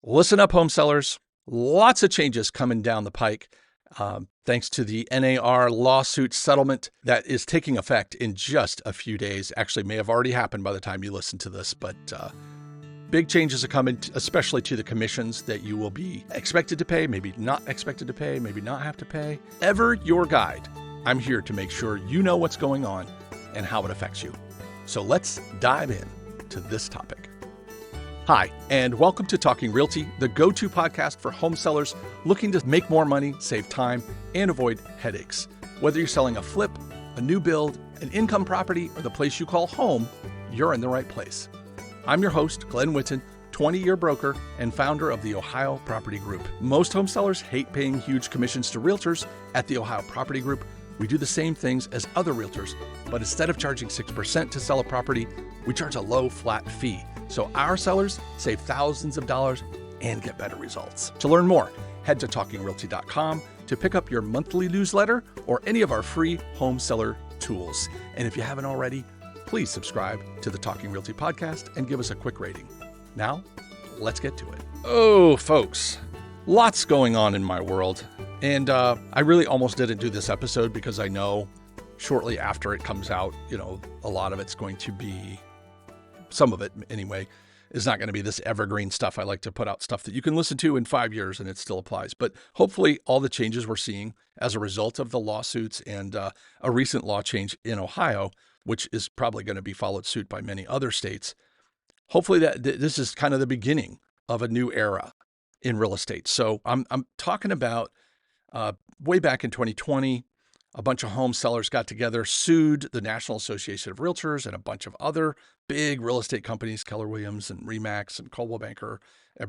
Listen up, home sellers. Lots of changes coming down the pike, thanks to the NAR lawsuit settlement that is taking effect in just a few days. Actually, may have already happened by the time you listen to this, but big changes are coming, especially to the commissions that you will be expected to pay, maybe not expected to pay, maybe not have to pay. Ever your guide, I'm here to make sure you know what's going on and how it affects you. So let's dive in to this topic. Hi, and welcome to Talking Realty, the go-to podcast for home sellers looking to make more money, save time, and avoid headaches. Whether you're selling a flip, a new build, an income property, or the place you call home, you're in the right place. I'm your host, Glen, 20-year broker and founder of the Ohio Property Group. Most home sellers hate paying huge commissions to realtors. At the Ohio Property Group, we do the same things as other realtors, but instead of charging 6% to sell a property, we charge a low flat fee. So our sellers save thousands of dollars and get better results. To learn more, head to talkingrealty.com to pick up your monthly newsletter or any of our free home seller tools. And if you haven't already, please subscribe to the Talking Realty podcast and give us a quick rating. Now, let's get to it. Oh, folks, lots going on in my world. And I really almost didn't do this episode because I know shortly after it comes out, a lot of it's going to be, some of it anyway, is not going to be this evergreen stuff. I like to put out stuff that you can listen to in 5 years and it still applies. But hopefully all the changes we're seeing as a result of the lawsuits and a recent law change in Ohio, which is probably going to be followed suit by many other states, hopefully that this is kind of the beginning of a new era in real estate. So I'm talking about way back in 2020, a bunch of home sellers got together, sued the National Association of Realtors and a bunch of other big real estate companies, Keller Williams and Remax and Coldwell Banker,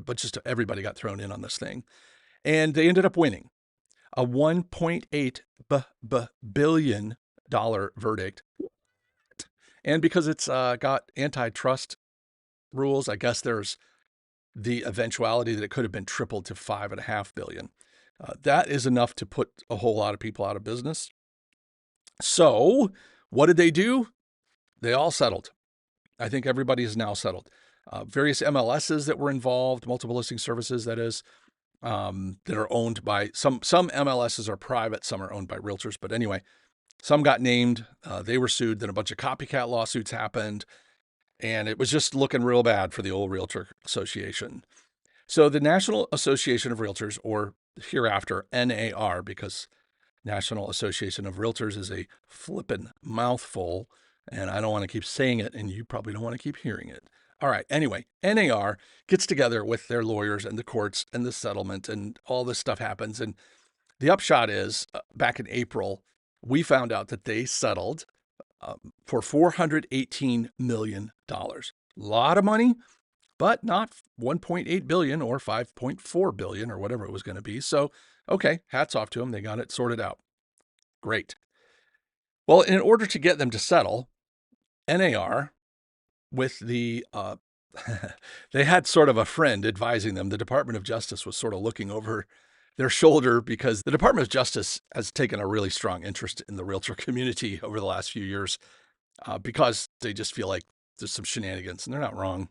but just everybody got thrown in on this thing. And they ended up winning a $1.8 billion verdict. And because it's got antitrust rules, I guess there's the eventuality that it could have been tripled to $5.5 billion. That is enough to put a whole lot of people out of business. So what did they do? They all settled. I think everybody is now settled. Various MLSs that were involved, multiple listing services, that is, that are owned by some MLSs are private, some are owned by realtors. But anyway, some got named. They were sued. Then a bunch of copycat lawsuits happened. And it was just looking real bad for the old Realtor Association. So the National Association of Realtors, or hereafter NAR, because National Association of Realtors is a flippin' mouthful, and I don't want to keep saying it, and you probably don't want to keep hearing it. All right, anyway, NAR gets together with their lawyers and the courts and the settlement, and all this stuff happens. And the upshot is, back in April, we found out that they settled for $418 million. A lot of money, but not 1.8 billion or 5.4 billion or whatever it was going to be. So, okay, hats off to them. They got it sorted out. Great. Well, in order to get them to settle, NAR, with the, they had sort of a friend advising them. The Department of Justice was sort of looking over their shoulder because the Department of Justice has taken a really strong interest in the realtor community over the last few years because they just feel like there's some shenanigans, and they're not wrong.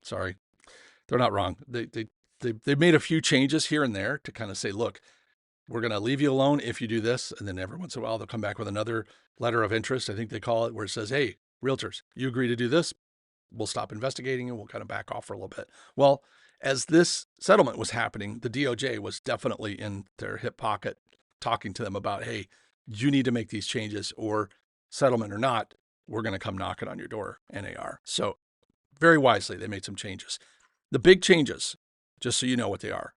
Sorry, they're not wrong. They made a few changes here and there to kind of say, look, we're going to leave you alone if you do this. And then every once in a while, they'll come back with another letter of interest, I think they call it, where it says, hey, realtors, you agree to do this, we'll stop investigating and we'll kind of back off for a little bit. Well, as this settlement was happening, the DOJ was definitely in their hip pocket talking to them about, hey, you need to make these changes, or settlement or not, we're going to come knocking on your door, NAR. So very wisely, they made some changes. The big changes, just so you know what they are,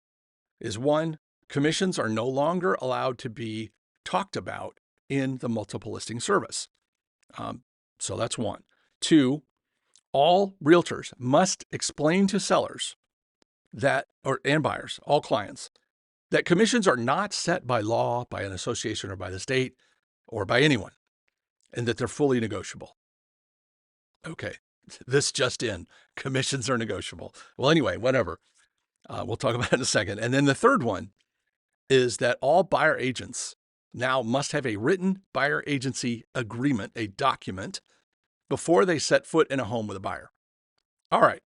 is one, commissions are no longer allowed to be talked about in the multiple listing service. So that's one. Two, all realtors must explain to sellers and buyers, all clients, that commissions are not set by law, by an association or by the state or by anyone, and that they're fully negotiable. Okay, this just in, commissions are negotiable. Well, anyway, whatever. We'll talk about it in a second. And then the third one is that all buyer agents now must have a written buyer agency agreement, a document, before they set foot in a home with a buyer. All right.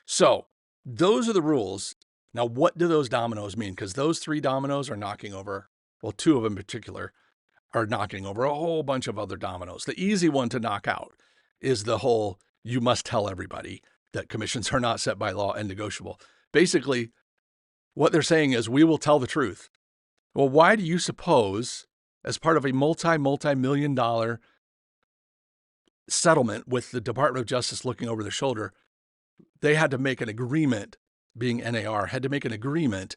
So those are the rules Now, what do those dominoes mean? Because those three dominoes are knocking over, well, two of them in particular are knocking over a whole bunch of other dominoes. The easy one to knock out is the whole you must tell everybody that commissions are not set by law and negotiable. Basically, what they're saying is we will tell the truth. Well, why do you suppose, as part of a multi-million dollar settlement with the Department of Justice looking over their shoulder, they had to make an agreement, being NAR, had to make an agreement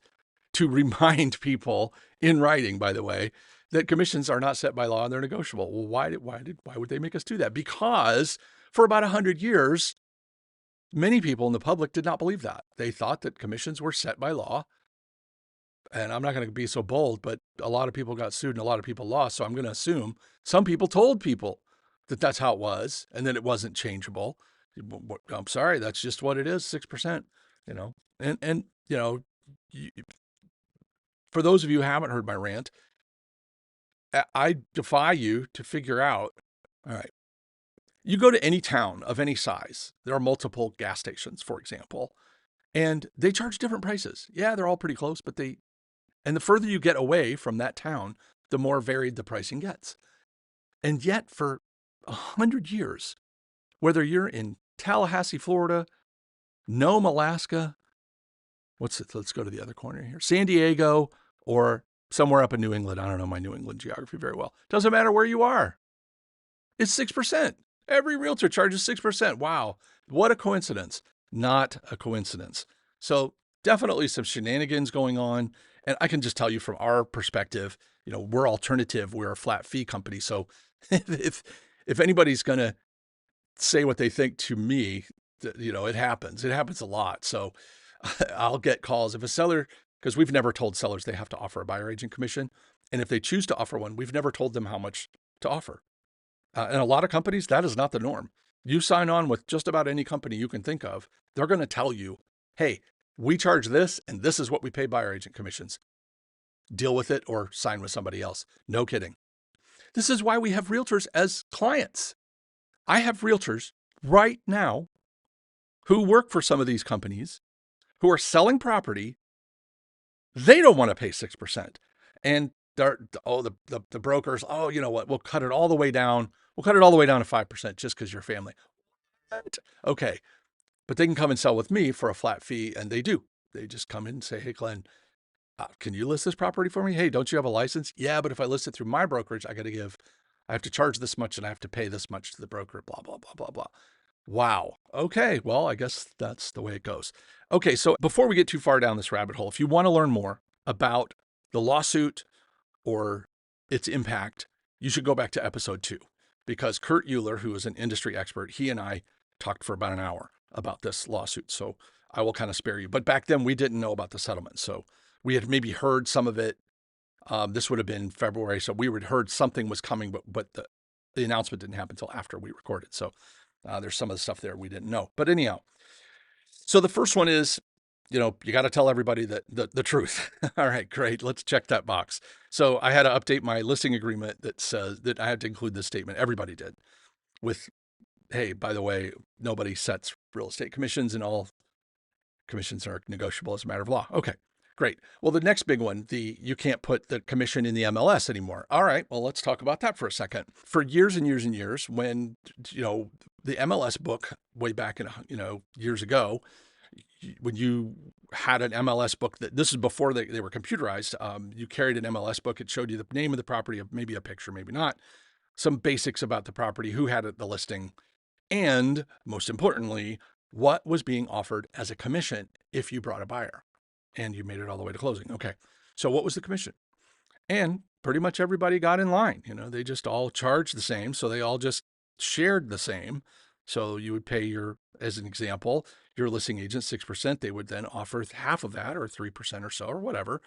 to remind people in writing, by the way, that commissions are not set by law and they're negotiable. Well, why would they make us do that? Because for about 100 years, many people in the public did not believe that. They thought that commissions were set by law. And I'm not going to be so bold, but a lot of people got sued and a lot of people lost. So I'm going to assume some people told people that that's how it was and that it wasn't changeable. I'm sorry, that's just what it is, 6%, you know. And you know, for those of you who haven't heard my rant, I defy you to figure out, all right, you go to any town of any size, there are multiple gas stations, for example, and they charge different prices. Yeah, they're all pretty close, but and the further you get away from that town, the more varied the pricing gets. And yet for 100 years, whether you're in Tallahassee, Florida, Nome, Alaska, let's go to the other corner here, San Diego, or somewhere up in New England. I don't know my New England geography very well. Doesn't matter where you are. It's 6%. Every realtor charges 6%. Wow. What a coincidence. Not a coincidence. So definitely some shenanigans going on. And I can just tell you from our perspective, you know, we're alternative. We're a flat fee company. So if anybody's going to say what they think to me, you know, it happens. It happens a lot. So I'll get calls if a seller, because we've never told sellers they have to offer a buyer agent commission. And if they choose to offer one, we've never told them how much to offer. And a lot of companies, that is not the norm. You sign on with just about any company you can think of, they're going to tell you, hey, we charge this, and this is what we pay buyer agent commissions. Deal with it or sign with somebody else. No kidding. This is why we have realtors as clients. I have realtors right now who work for some of these companies who are selling property. They don't want to pay 6%. And the brokers, oh, you know what? We'll cut it all the way down. We'll cut it all the way down to 5% just because you're family. What? Okay. But they can come and sell with me for a flat fee. And they do. They just come in and say, hey, Glenn, can you list this property for me? Hey, don't you have a license? Yeah, but if I list it through my brokerage, I have to charge this much and I have to pay this much to the broker, blah, blah, blah, blah, blah. Wow. Okay. Well, I guess that's the way it goes. Okay. So before we get too far down this rabbit hole, if you want to learn more about the lawsuit or its impact, you should go back to episode 2, because Kurt Euler, who is an industry expert, he and I talked for about an hour about this lawsuit. So I will kind of spare you. But back then we didn't know about the settlement. So we had maybe heard some of it. This would have been February. So we had heard something was coming, but the announcement didn't happen until after we recorded. So there's some of the stuff there we didn't know. But anyhow, so the first one is, you know, you got to tell everybody the truth. All right, great. Let's check that box. So I had to update my listing agreement that says that I had to include this statement. Everybody did, with, hey, by the way, nobody sets real estate commissions and all commissions are negotiable as a matter of law. Okay, great. Well, the next big one, you can't put the commission in the MLS anymore. All right, well, let's talk about that for a second. For years and years and years, when, you know, the MLS book way back in, you know, years ago, when you had an MLS book, this is before they were computerized, you carried an MLS book. It showed you the name of the property, maybe a picture, maybe not, some basics about the property, who had the listing, and most importantly, what was being offered as a commission if you brought a buyer and you made it all the way to closing. Okay, so what was the commission? And pretty much everybody got in line. You know, they just all charged the same, so they all just shared the same. So you would pay as an example, your listing agent 6%. They would then offer half of that, or 3% or so, or whatever,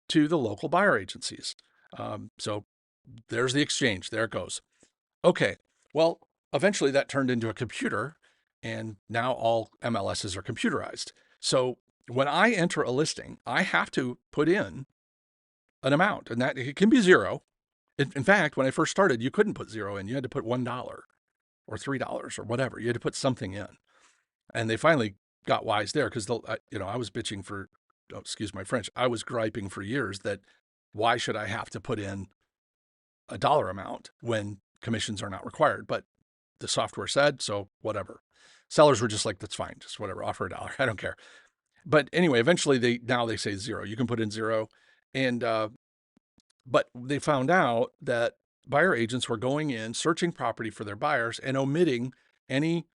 to the local buyer agencies. So there's the exchange. There it goes. Okay. Well, eventually that turned into a computer, and now all MLSs are computerized. So when I enter a listing, I have to put in an amount, and that it can be zero. In fact, when I first started, you couldn't put zero in. You had to put $1 or $3 or whatever. You had to put something in. And they finally got wise there, because I was bitching for oh, excuse my French, I was griping for years that why should I have to put in a dollar amount when commissions are not required? But the software said, so whatever. Sellers were just like, that's fine, just whatever, offer a dollar. I don't care. But anyway, eventually they say zero. You can put in zero. And but they found out that buyer agents were going in, searching property for their buyers and omitting any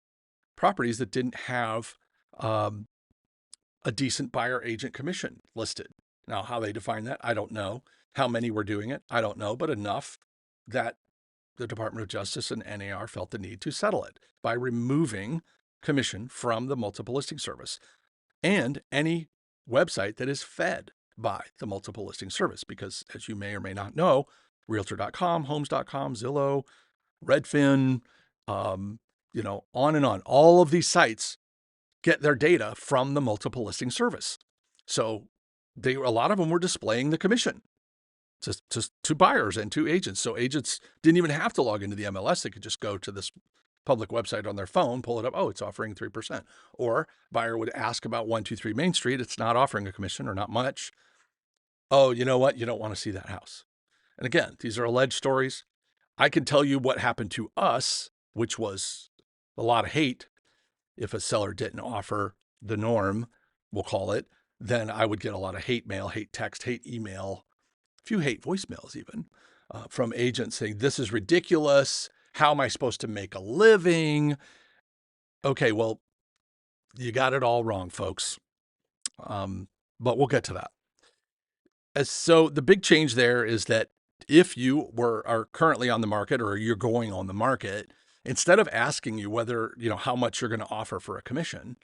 properties that didn't have um, a decent buyer agent commission listed. Now, how they define that, I don't know. How many were doing it, I don't know, but enough that the Department of Justice and NAR felt the need to settle it by removing commission from the multiple listing service and any website that is fed by the multiple listing service. Because as you may or may not know, Realtor.com, Homes.com, Zillow, Redfin, on and on. All of these sites get their data from the multiple listing service. So a lot of them were displaying the commission to buyers and to agents. So agents didn't even have to log into the MLS. They could just go to this public website on their phone, pull it up. Oh, it's offering 3%. Or buyer would ask about 123 Main Street. It's not offering a commission or not much. Oh, you know what? You don't want to see that house. And again, these are alleged stories. I can tell you what happened to us, which was a lot of hate. If a seller didn't offer the norm, we'll call it, then I would get a lot of hate mail, hate text, hate email, a few hate voicemails even from agents saying, this is ridiculous. How am I supposed to make a living? Okay, well, you got it all wrong, folks. But we'll get to that. So the big change there is that if you are currently on the market or you're going on the market, instead of asking you whether, how much you're going to offer for a commission,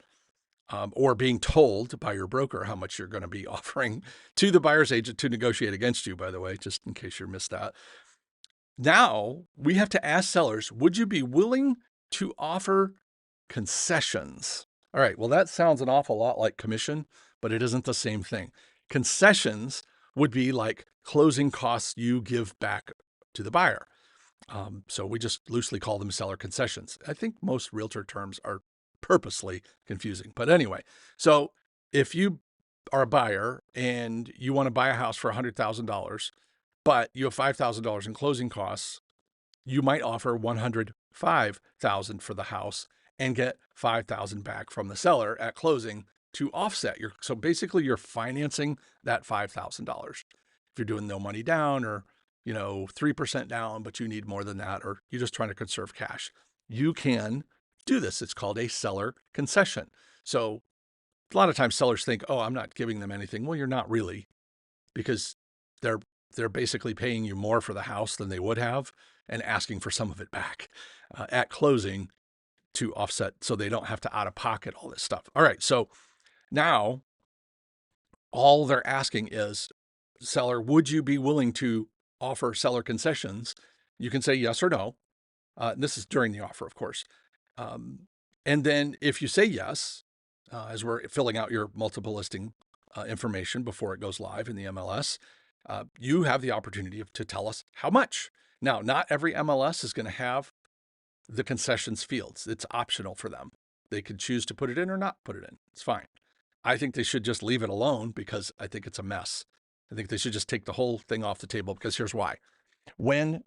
or being told by your broker how much you're going to be offering to the buyer's agent to negotiate against you, by the way, just in case you missed that. Now we have to ask sellers, would you be willing to offer concessions? All right, well, that sounds an awful lot like commission, but it isn't the same thing. Concessions would be like closing costs you give back to the buyer. So we just loosely call them seller concessions. I think most realtor terms are purposely confusing. But anyway, so if you are a buyer and you want to buy a house for $100,000, but you have $5,000 in closing costs, you might offer $105,000 for the house and get $5,000 back from the seller at closing to offset your. So basically, you're financing that $5,000. If you're doing no money down or 3% down, but you need more than that, or you're just trying to conserve cash, you can do this. It's called a seller concession. So a lot of times sellers think, oh, I'm not giving them anything. Well, you're not really, because they're basically paying you more for the house than they would have and asking for some of it back at closing to offset so they don't have to out of pocket all this stuff. All right. So now all they're asking is, seller, would you be willing to offer seller concessions? You can say yes or no. This is during the offer, of course. And then if you say yes, as we're filling out your multiple listing information before it goes live in the MLS, you have the opportunity to tell us how much. Now, not every MLS is going to have the concessions fields. It's optional for them. They can choose to put it in or not put it in. It's fine. I think they should just leave it alone because I think it's a mess. I think they should just take the whole thing off the table, because here's why. When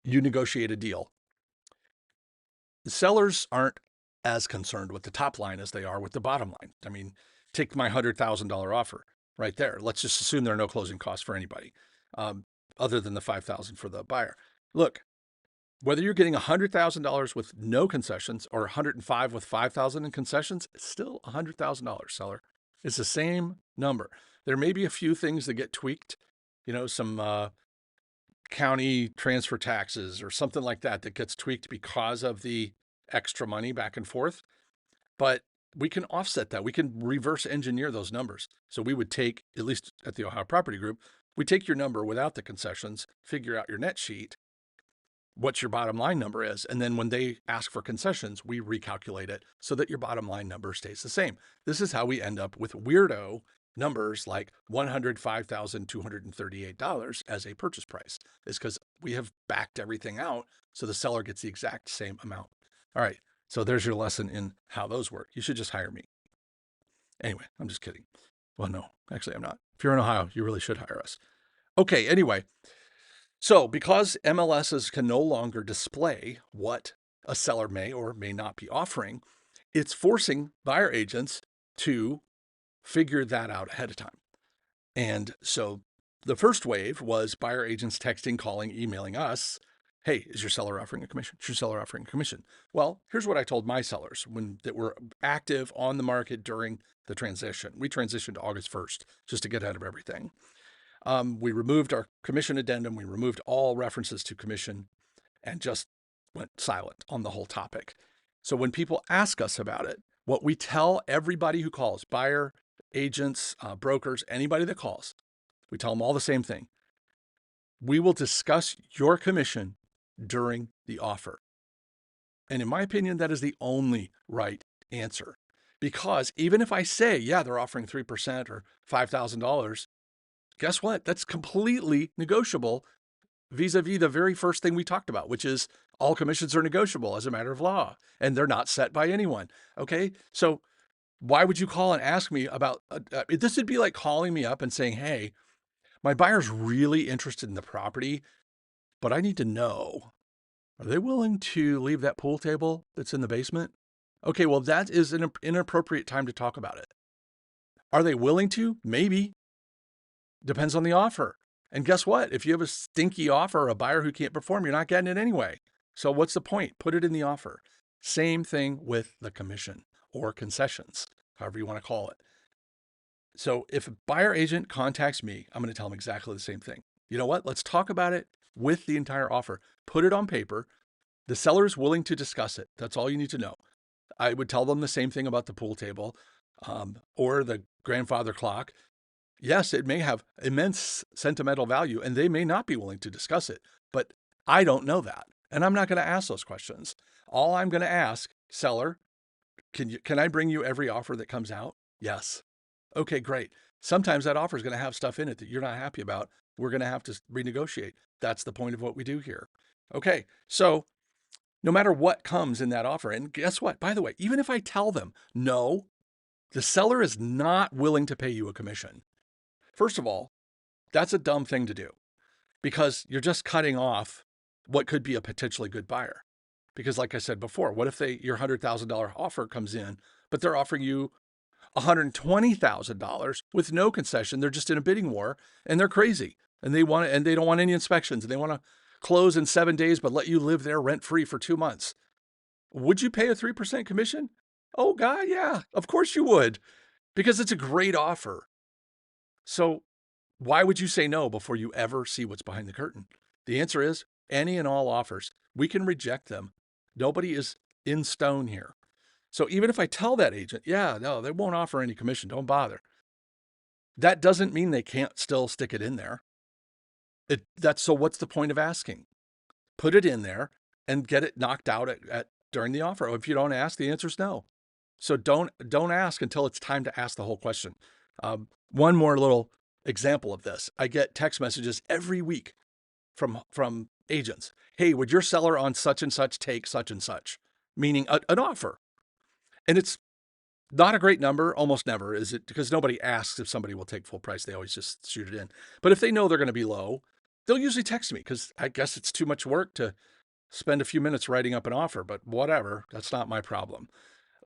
you negotiate a deal, the sellers aren't as concerned with the top line as they are with the bottom line. I mean, take my $100,000 offer right there. Let's just assume there are no closing costs for anybody other than the $5,000 for the buyer. Look, whether you're getting $100,000 with no concessions or $105,000 with $5,000 in concessions, it's still $100,000, seller. It's the same number. There may be a few things that get tweaked, some county transfer taxes or something like that gets tweaked because of the extra money back and forth. But we can offset that. We can reverse engineer those numbers. So we would take, at least at the Ohio Property Group, we take your number without the concessions, figure out your net sheet, what your bottom line number is. And then when they ask for concessions, we recalculate it so that your bottom line number stays the same. This is how we end up with weirdo numbers like $105,238 as a purchase price. Is because we have backed everything out so the seller gets the exact same amount. All right. So there's your lesson in how those work. You should just hire me. Anyway, I'm just kidding. Well, no, actually, I'm not. If you're in Ohio, you really should hire us. Okay, anyway. So because MLSs can no longer display what a seller may or may not be offering, it's forcing buyer agents to figure that out ahead of time. And so the first wave was buyer agents texting, calling, emailing us. Hey, is your seller offering a commission? Is your seller offering a commission? Well, here's what I told my sellers that were active on the market during the transition. We transitioned August 1st just to get ahead of everything. We removed our commission addendum. We removed all references to commission and just went silent on the whole topic. So when people ask us about it, what we tell everybody who calls, buyer, agents, brokers, anybody that calls, we tell them all the same thing. We will discuss your commission during the offer. And in my opinion, that is the only right answer. Because even if I say, yeah, they're offering 3% or $5,000, guess what? That's completely negotiable vis-a-vis the very first thing we talked about, which is all commissions are negotiable as a matter of law, and they're not set by anyone. Okay. So why would you call and ask me about this? Would be like calling me up and saying, hey, my buyer's really interested in the property, but I need to know, are they willing to leave that pool table that's in the basement? Okay, well, that is an inappropriate time to talk about it. Are they willing to? Maybe. Depends on the offer. And guess what? If you have a stinky offer or a buyer who can't perform, you're not getting it anyway. So what's the point? Put it in the offer. Same thing with the commission or concessions, however you want to call it. So if a buyer agent contacts me, I'm going to tell them exactly the same thing. You know what? Let's talk about it with the entire offer. Put it on paper. The seller is willing to discuss it. That's all you need to know. I would tell them the same thing about the pool table or the grandfather clock. Yes, it may have immense sentimental value and they may not be willing to discuss it, but I don't know that. And I'm not going to ask those questions. All I'm going to ask, seller, can I bring you every offer that comes out? Yes. Okay, great. Sometimes that offer is going to have stuff in it that you're not happy about. We're going to have to renegotiate. That's the point of what we do here. Okay, so no matter what comes in that offer, and guess what? By the way, even if I tell them, no, the seller is not willing to pay you a commission. First of all, that's a dumb thing to do because you're just cutting off what could be a potentially good buyer. Because like I said before, what if your $100,000 offer comes in, but they're offering you $120,000 with no concession? They're just in a bidding war and they're crazy and they don't want any inspections and they want to close in 7 days, but let you live there rent free for 2 months. Would you pay a 3% commission? Oh, God, yeah, of course you would, because it's a great offer. So why would you say no before you ever see what's behind the curtain? The answer is any and all offers. We can reject them. Nobody is in stone here. So even if I tell that agent, yeah, no, they won't offer any commission, don't bother. That doesn't mean they can't still stick it in there. So what's the point of asking? Put it in there and get it knocked out during the offer. If you don't ask, the answer is no. So don't ask until it's time to ask the whole question. One more little example of this. I get text messages every week from agents. Hey, would your seller on such and such take such and such? Meaning an offer. And it's not a great number. Almost never is it, because nobody asks if somebody will take full price. They always just shoot it in. But if they know they're going to be low, they'll usually text me because I guess it's too much work to spend a few minutes writing up an offer, but whatever. That's not my problem.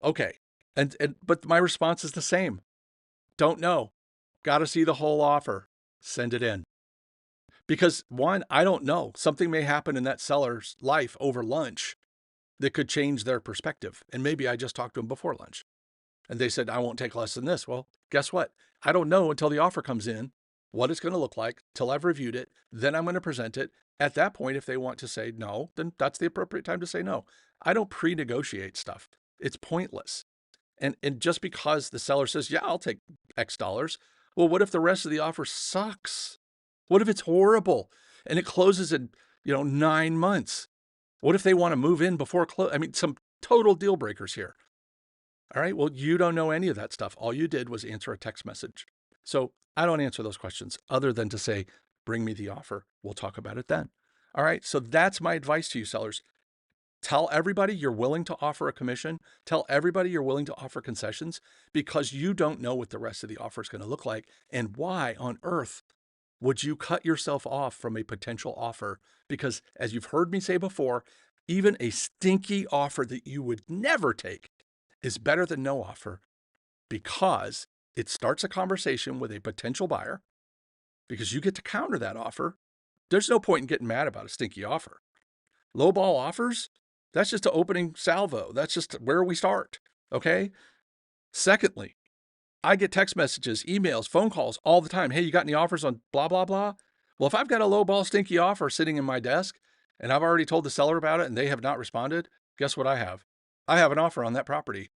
Okay. But my response is the same. Don't know. Got to see the whole offer. Send it in. Because one, I don't know. Something may happen in that seller's life over lunch that could change their perspective. And maybe I just talked to them before lunch and they said, I won't take less than this. Well, guess what? I don't know until the offer comes in what it's going to look like till I've reviewed it. Then I'm going to present it. At that point, if they want to say no, then that's the appropriate time to say no. I don't pre-negotiate stuff. It's pointless. And just because the seller says, yeah, I'll take X dollars. Well, what if the rest of the offer sucks? What if it's horrible and it closes in, 9 months? What if they want to move in before close? I mean, some total deal breakers here. All right. Well, you don't know any of that stuff. All you did was answer a text message. So I don't answer those questions other than to say, bring me the offer. We'll talk about it then. All right. So that's my advice to you sellers. Tell everybody you're willing to offer a commission. Tell everybody you're willing to offer concessions, because you don't know what the rest of the offer is going to look like. And why on earth would you cut yourself off from a potential offer? Because as you've heard me say before, even a stinky offer that you would never take is better than no offer, because it starts a conversation with a potential buyer, because you get to counter that offer. There's no point in getting mad about a stinky offer. Lowball offers, that's just an opening salvo. That's just where we start. Okay. Secondly, I get text messages, emails, phone calls all the time. Hey, you got any offers on blah, blah, blah? Well, if I've got a lowball stinky offer sitting in my desk and I've already told the seller about it and they have not responded, guess what I have? I have an offer on that property.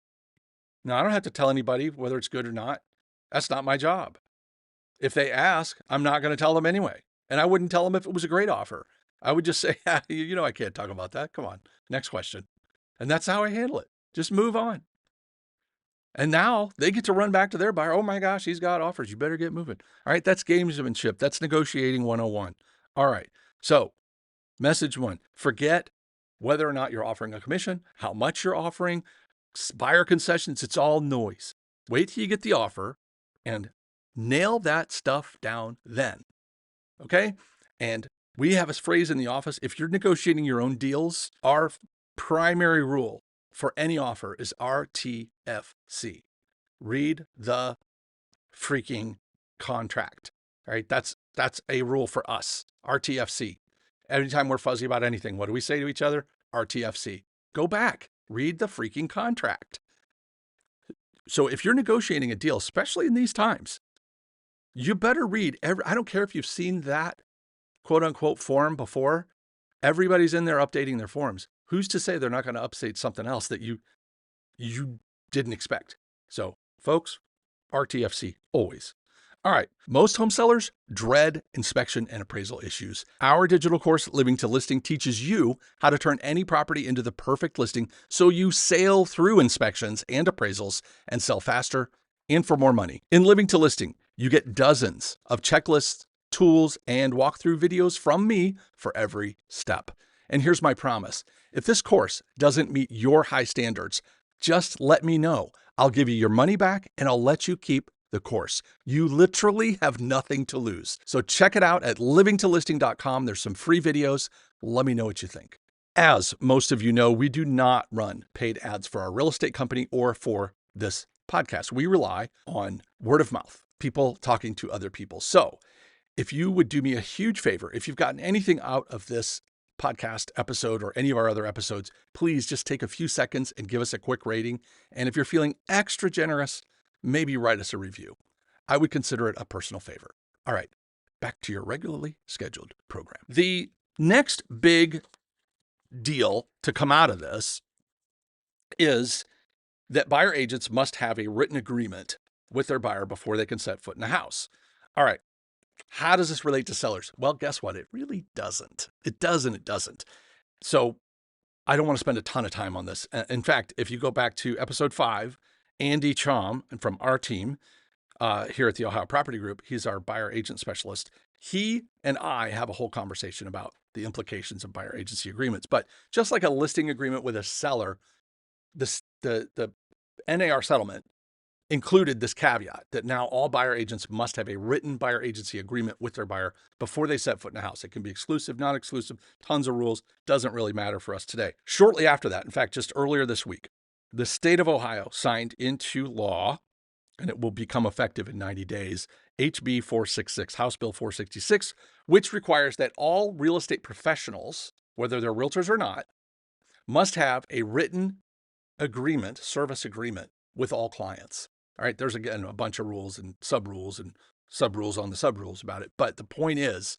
Now, I don't have to tell anybody whether it's good or not. That's not my job. If they ask, I'm not going to tell them anyway. And I wouldn't tell them if it was a great offer. I would just say, you know, I can't talk about that. Come on. Next question. And that's how I handle it. Just move on. And now they get to run back to their buyer. Oh my gosh, he's got offers. You better get moving. All right. That's gamesmanship. That's negotiating 101. All right. So, message one, forget whether or not you're offering a commission, how much you're offering, buyer concessions. It's all noise. Wait till you get the offer and nail that stuff down then. Okay. And we have a phrase in the office: if you're negotiating your own deals, our primary rule for any offer is RTFC. Read the freaking contract. All right. That's a rule for us. RTFC. Anytime we're fuzzy about anything, what do we say to each other? RTFC. Go back. Read the freaking contract. So if you're negotiating a deal, especially in these times, you better read I don't care if you've seen that quote unquote form before. Everybody's in there updating their forms. Who's to say they're not going to update something else that you didn't expect? So, folks, RTFC always. All right. Most home sellers dread inspection and appraisal issues. Our digital course, Living to Listing, teaches you how to turn any property into the perfect listing so you sail through inspections and appraisals and sell faster and for more money. In Living to Listing, you get dozens of checklists, tools, and walkthrough videos from me for every step. And here's my promise. If this course doesn't meet your high standards, just let me know. I'll give you your money back and I'll let you keep the course. You literally have nothing to lose. So check it out at livingtolisting.com. There's some free videos. Let me know what you think. As most of you know, we do not run paid ads for our real estate company or for this podcast. We rely on word of mouth, people talking to other people. So if you would do me a huge favor, if you've gotten anything out of this podcast episode or any of our other episodes, please just take a few seconds and give us a quick rating. And if you're feeling extra generous, maybe write us a review. I would consider it a personal favor. All right, back to your regularly scheduled program. The next big deal to come out of this is that buyer agents must have a written agreement with their buyer before they can set foot in the house. All right. How does this relate to sellers? Well, guess what? It really doesn't. It doesn't. So I don't want to spend a ton of time on this. In fact, if you go back to episode 5, Andy Chom, and from our team here at the Ohio Property Group, he's our buyer agent specialist. He and I have a whole conversation about the implications of buyer agency agreements. But just like a listing agreement with a seller, the NAR settlement included this caveat that now all buyer agents must have a written buyer agency agreement with their buyer before they set foot in a house. It can be exclusive, not exclusive, tons of rules. Doesn't really matter for us today. Shortly after that, in fact, just earlier this week, the state of Ohio signed into law, and it will become effective in 90 days, HB 466, House Bill 466, which requires that all real estate professionals, whether they're realtors or not, must have a written agreement, service agreement with all clients. All right, there's again a bunch of rules and sub-rules on the sub-rules about it. But the point is,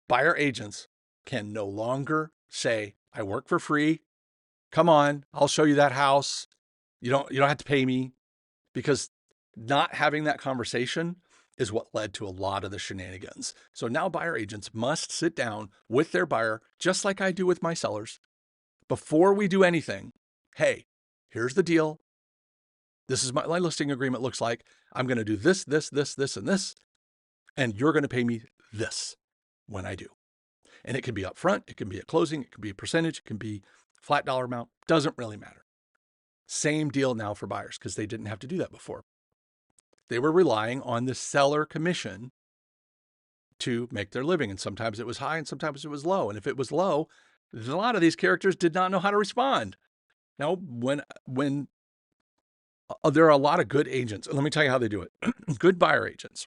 buyer agents can no longer say, I work for free. Come on, I'll show you that house. You don't have to pay me. Because not having that conversation is what led to a lot of the shenanigans. So now buyer agents must sit down with their buyer, just like I do with my sellers, before we do anything. Hey, here's the deal. This is my listing agreement looks like. I'm going to do this, this, and this. And you're going to pay me this when I do. And it can be upfront. It can be at closing. It can be a percentage. It can be flat dollar amount, doesn't really matter. Same deal now for buyers because they didn't have to do that before. They were relying on the seller commission to make their living. And sometimes it was high and sometimes it was low. And if it was low, a lot of these characters did not know how to respond. Now, when there are a lot of good agents, and let me tell you how they do it. Good buyer agents,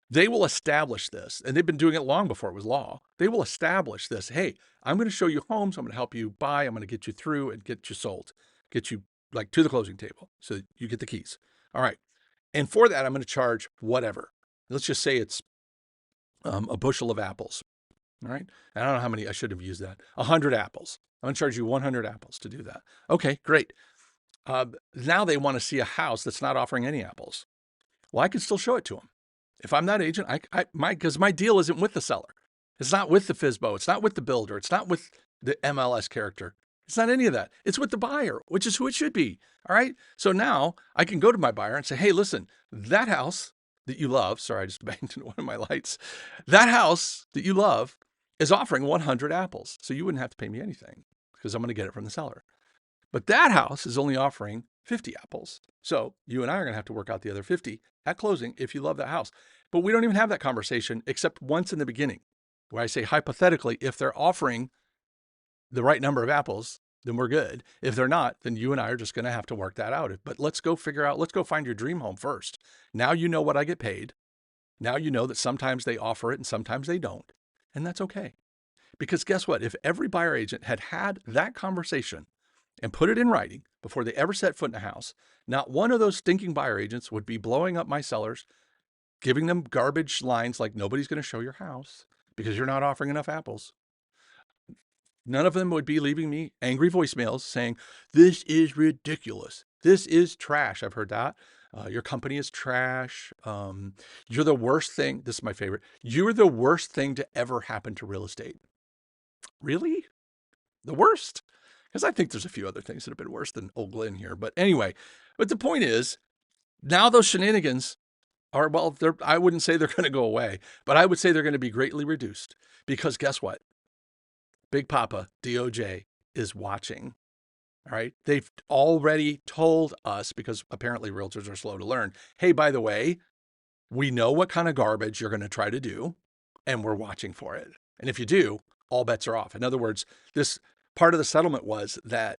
they will establish this, and they've been doing it long before it was law. They will establish this. Hey, I'm going to show you homes. I'm going to help you buy. I'm going to get you through and get you sold, get you like to the closing table so that you get the keys. All right. And for that, I'm going to charge whatever. Let's just say it's a bushel of apples. All right. I don't know how many, I should have used that. 100 apples. I'm going to charge you 100 apples to do that. Okay, great. Now they want to see a house that's not offering any apples. Well, I can still show it to them. If I'm that agent, because my deal isn't with the seller. It's not with the FSBO. It's not with the builder. It's not with the MLS character. It's not any of that. It's with the buyer, which is who it should be. All right. So now I can go to my buyer and say, hey, listen, that house that you love, sorry, I just banged into one of my lights. That house that you love is offering 100 apples. So you wouldn't have to pay me anything because I'm going to get it from the seller. But that house is only offering 50 apples. So you and I are going to have to work out the other 50 at closing if you love that house. But we don't even have that conversation except once in the beginning where I say, hypothetically, if they're offering the right number of apples, then we're good. If they're not, then you and I are just going to have to work that out. But let's go find your dream home first. Now you know what I get paid. Now you know that sometimes they offer it and sometimes they don't. And that's okay. Because guess what? If every buyer agent had had that conversation and put it in writing before they ever set foot in a house, not one of those stinking buyer agents would be blowing up my sellers, giving them garbage lines like nobody's going to show your house because you're not offering enough apples. None of them would be leaving me angry voicemails saying, this is ridiculous. This is trash. I've heard that. Your company is trash. You're the worst thing. This is my favorite. You're the worst thing to ever happen to real estate. Really? The worst? Because I think there's a few other things that have been worse than old Glen here. But anyway, but the point is, now those shenanigans are, well, I wouldn't say they're going to go away, but I would say they're going to be greatly reduced. Because guess what? Big Papa, DOJ, is watching. All right. They've already told us, because apparently realtors are slow to learn, hey, by the way, we know what kind of garbage you're going to try to do, and we're watching for it. And if you do, all bets are off. In other words, this part of the settlement was that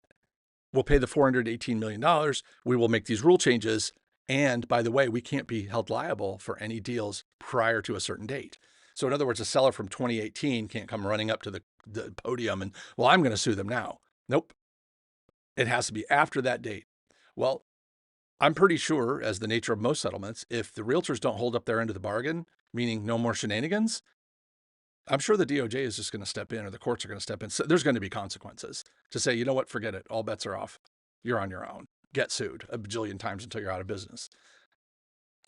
we'll pay the $418 million. We will make these rule changes. And by the way, we can't be held liable for any deals prior to a certain date. So in other words, a seller from 2018 can't come running up to the podium and, well, I'm going to sue them now. Nope. It has to be after that date. Well, I'm pretty sure, as the nature of most settlements, if the realtors don't hold up their end of the bargain, meaning no more shenanigans, I'm sure the DOJ is just going to step in, or the courts are going to step in. So there's going to be consequences to say, you know what, forget it. All bets are off. You're on your own. Get sued a bajillion times until you're out of business.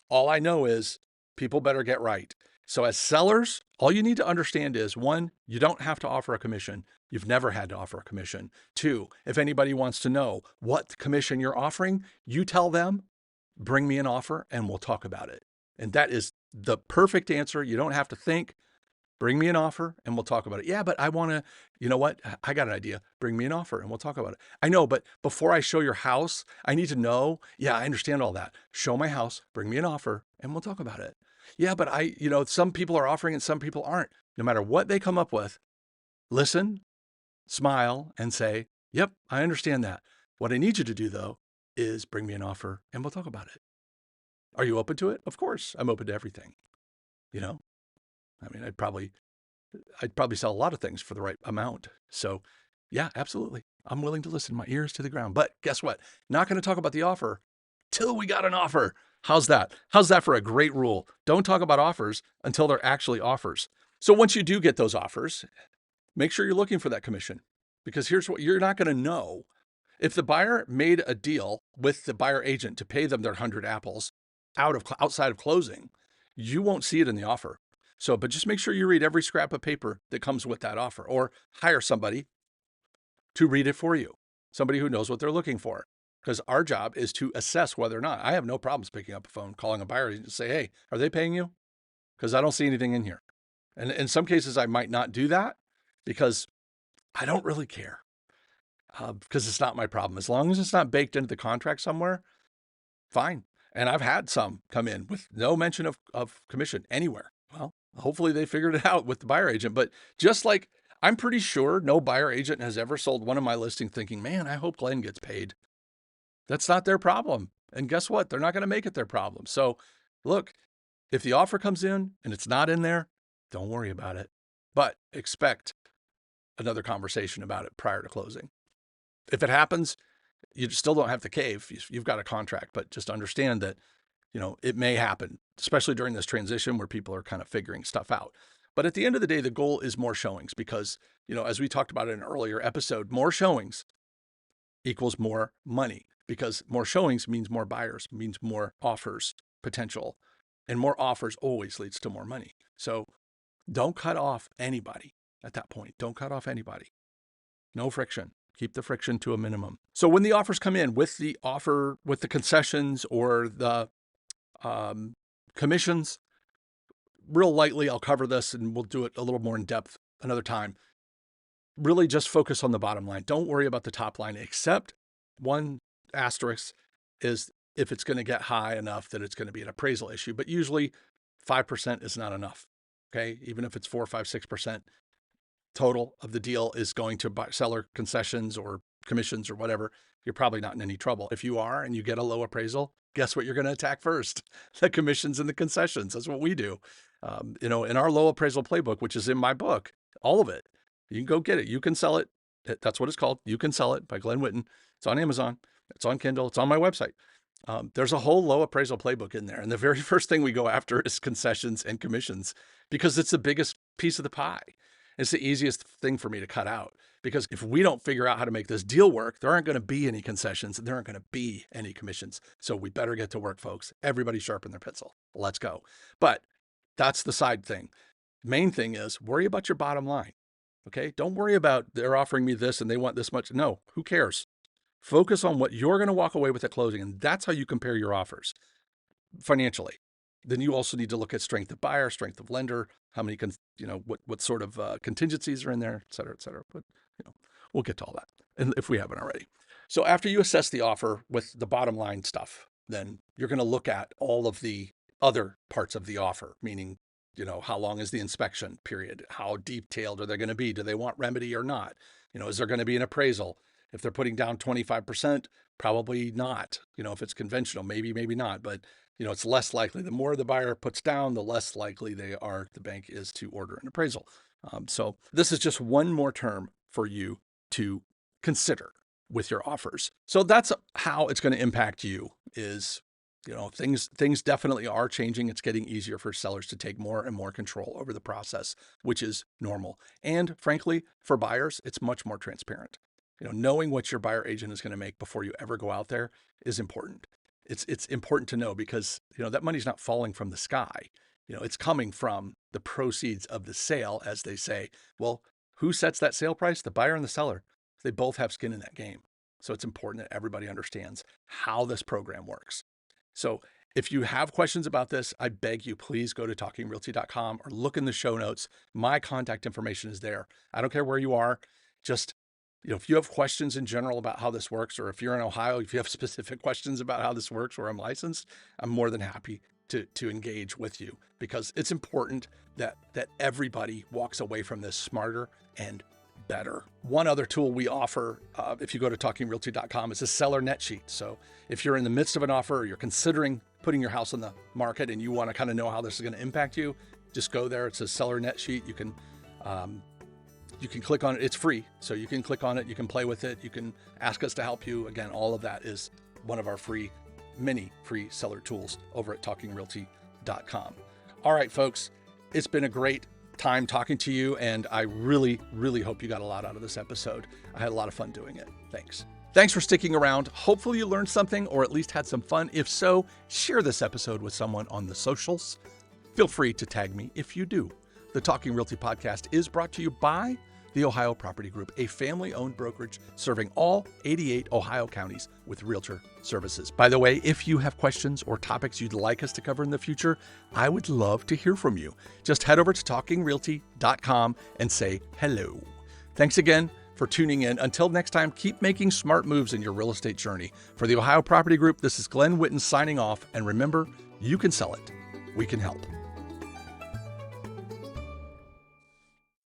All I know is people better get right. So as sellers, all you need to understand is, one, you don't have to offer a commission. You've never had to offer a commission. Two, if anybody wants to know what commission you're offering, you tell them, bring me an offer and we'll talk about it. And that is the perfect answer. You don't have to think. Bring me an offer and we'll talk about it. Yeah, but I want to, you know what? I got an idea. Bring me an offer and we'll talk about it. I know, but before I show your house, I need to know. Yeah, I understand all that. Show my house, bring me an offer and we'll talk about it. Yeah, but some people are offering and some people aren't. No matter what they come up with, listen, smile, and say, yep, I understand that. What I need you to do, though, is bring me an offer and we'll talk about it. Are you open to it? Of course, I'm open to everything. I mean, I'd probably sell a lot of things for the right amount. So yeah, absolutely. I'm willing to listen, my ears to the ground. But guess what? Not going to talk about the offer till we got an offer. How's that? How's that for a great rule? Don't talk about offers until they're actually offers. So once you do get those offers, make sure you're looking for that commission, because here's what you're not going to know. If the buyer made a deal with the buyer agent to pay them their 100 apples outside of closing, you won't see it in the offer. So, but just make sure you read every scrap of paper that comes with that offer, or hire somebody to read it for you, somebody who knows what they're looking for. Because our job is to assess whether or not. I have no problems picking up a phone, calling a buyer and say, hey, are they paying you? Because I don't see anything in here. And in some cases, I might not do that because I don't really care. because it's not my problem. As long as it's not baked into the contract somewhere, fine. And I've had some come in with no mention of commission anywhere. Well, hopefully they figured it out with the buyer agent. But just like I'm pretty sure no buyer agent has ever sold one of my listings thinking, man, I hope Glenn gets paid. That's not their problem. And guess what? They're not going to make it their problem. So look, if the offer comes in and it's not in there, don't worry about it. But expect another conversation about it prior to closing. If it happens, you still don't have to cave. You've got a contract, but just understand that, it may happen, especially during this transition where people are kind of figuring stuff out. But at the end of the day, the goal is more showings because, as we talked about in an earlier episode, more showings equals more money because more showings means more buyers, means more offers potential, and more offers always leads to more money. So don't cut off anybody at that point. Don't cut off anybody. No friction. Keep the friction to a minimum. So when the offers come in with the offer, with the concessions or the commissions, real lightly, I'll cover this and we'll do it a little more in depth another time. Really just focus on the bottom line. Don't worry about the top line, except one asterisk is if it's going to get high enough that it's going to be an appraisal issue. But usually 5% is not enough. Okay. Even if it's 4, 5, 6%. Total of the deal is going to seller concessions or commissions or whatever, you're probably not in any trouble. If you are and you get a low appraisal, guess what you're going to attack first? The commissions and the concessions. That's what we do. In our low appraisal playbook, which is in my book, all of it, you can go get it. You can sell it. That's what it's called. You Can Sell It by Glen Whitten. It's on Amazon. It's on Kindle. It's on my website. There's a whole low appraisal playbook in there. And the very first thing we go after is concessions and commissions because it's the biggest piece of the pie. It's the easiest thing for me to cut out because if we don't figure out how to make this deal work, there aren't going to be any concessions and there aren't going to be any commissions. So we better get to work, folks. Everybody sharpen their pencil. Let's go. But that's the side thing. Main thing is worry about your bottom line. Okay. Don't worry about they're offering me this and they want this much. No, who cares? Focus on what you're going to walk away with at closing. And that's how you compare your offers financially. Then you also need to look at strength of buyer, strength of lender, how many, what sort of contingencies are in there, et cetera, et cetera. But, we'll get to all that and if we haven't already. So after you assess the offer with the bottom line stuff, then you're going to look at all of the other parts of the offer, meaning, how long is the inspection period? How detailed are they going to be? Do they want remedy or not? Is there going to be an appraisal? If they're putting down 25%, probably not. If it's conventional, maybe not. But, it's less likely. The more the buyer puts down, the less likely the bank is to order an appraisal. So this is just one more term for you to consider with your offers. So that's how it's going to impact you is, things definitely are changing. It's getting easier for sellers to take more and more control over the process, which is normal. And frankly, for buyers, it's much more transparent. Knowing what your buyer agent is going to make before you ever go out there is important. It's important to know because, that money's not falling from the sky. It's coming from the proceeds of the sale, as they say. Well, who sets that sale price? The buyer and the seller. They both have skin in that game. So it's important that everybody understands how this program works. So if you have questions about this, I beg you, please go to talkingrealty.com or look in the show notes. My contact information is there. I don't care where you are. Just if you have questions in general about how this works, or if you're in Ohio, if you have specific questions about how this works where I'm licensed, I'm more than happy to engage with you because it's important that everybody walks away from this smarter and better. One other tool we offer, if you go to talkingrealty.com, is a seller net sheet. So if you're in the midst of an offer or you're considering putting your house on the market and you want to kind of know how this is going to impact you, just go there. It's a seller net sheet. You can click on it. It's free. So you can click on it. You can play with it. You can ask us to help you. Again, all of that is one of our many free seller tools over at talkingrealty.com. All right, folks, it's been a great time talking to you. And I really, really hope you got a lot out of this episode. I had a lot of fun doing it. Thanks for sticking around. Hopefully you learned something or at least had some fun. If so, share this episode with someone on the socials. Feel free to tag me if you do. The Talking Realty podcast is brought to you by the Ohio Property Group, a family-owned brokerage serving all 88 Ohio counties with Realtor services. By the way, if you have questions or topics you'd like us to cover in the future, I would love to hear from you. Just head over to talkingrealty.com and say hello. Thanks again for tuning in. Until next time, keep making smart moves in your real estate journey. For the Ohio Property Group, this is Glen Whitten signing off. And remember, you can sell it. We can help.